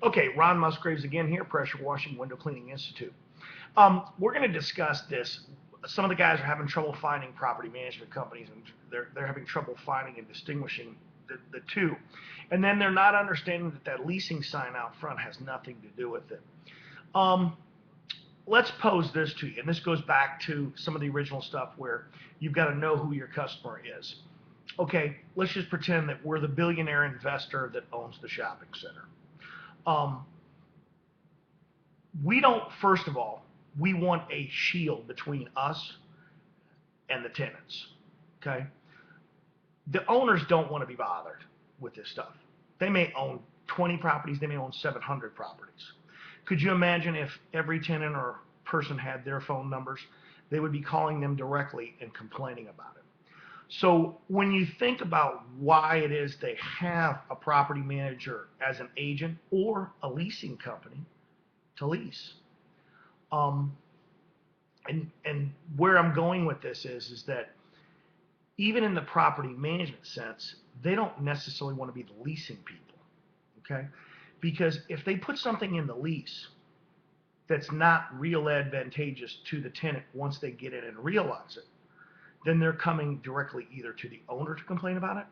Okay, Ron Musgraves again here, Pressure Washing Window Cleaning Institute. We're going to discuss this. Some of the guys are having trouble finding property management companies, and they're having trouble finding and distinguishing the two. And then they're not understanding that that leasing sign out front has nothing to do with it. Um, let's pose this to you, and this goes back to some of the original stuff where you've got to know who your customer is. Okay, let's just pretend that we're the billionaire investor that owns the shopping center. Um, we don't, first of all, we want a shield between us and the tenants. Okay? The owners don't want to be bothered with this stuff. They may own 20 properties, they may own 700 properties. Could you imagine if every tenant or person had their phone numbers? They would be calling them directly and complaining about it. So when you think about why it is they have a property manager as an agent or a leasing company to lease, um, and where I'm going with this is that even in the property management sense, they don't necessarily want to be the leasing people, okay? Because if they put something in the lease that's not real advantageous to the tenant once they get it and realize it, then they're coming directly either to the owner to complain about it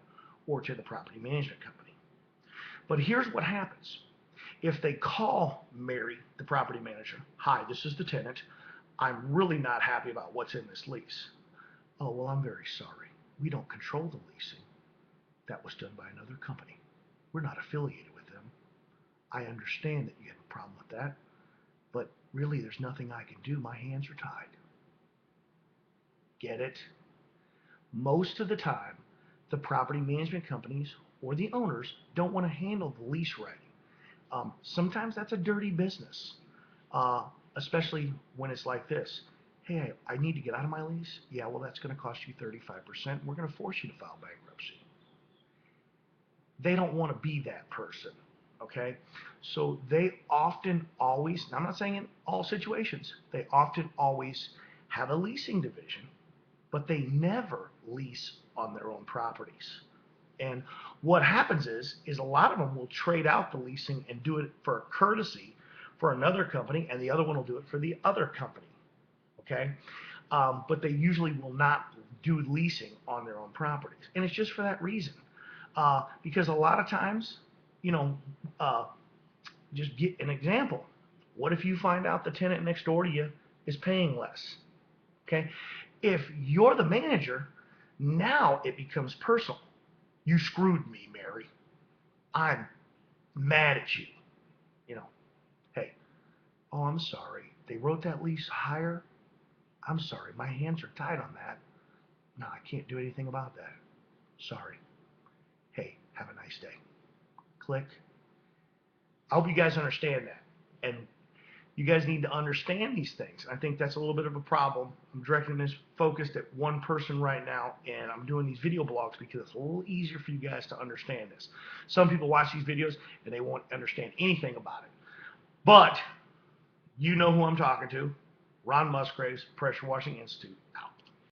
or to the property management company. But here's what happens. If they call Mary, the property manager, hi, this is the tenant. I'm really not happy about what's in this lease. Oh, well, I'm very sorry. We don't control the leasing. That was done by another company. We're not affiliated with them. I understand that you have a problem with that, but really there's nothing I can do. My hands are tied. Get it? Most of the time, the property management companies or the owners don't want to handle the lease writing. Sometimes that's a dirty business, especially when it's like this. Hey, I need to get out of my lease. Yeah, well, that's going to cost you 35%. We're going to force you to file bankruptcy. They don't want to be that person, okay? So they often always, I'm not saying in all situations, they often always have a leasing division, but they never lease on their own properties. And what happens is a lot of them will trade out the leasing and do it for a courtesy for another company, and the other one will do it for the other company. Okay, but they usually will not do leasing on their own properties, and it's just for that reason. Because a lot of times, you know, uh, just get an example. What if you find out the tenant next door to you is paying less? Okay, if you're the manager, now it becomes personal. You screwed me, Mary. I'm mad at you. You know, hey, oh, I'm sorry. They wrote that lease higher. I'm sorry. My hands are tied on that. No, I can't do anything about that. Sorry. Hey, have a nice day. Click. I hope you guys understand that. And you guys need to understand these things. I think that's a little bit of a problem. I'm directing this focused at one person right now, and I'm doing these video blogs because it's a little easier for you guys to understand this. Some people watch these videos and they won't understand anything about it. But you know who I'm talking to. Ron Musgraves, Pressure Washing Institute.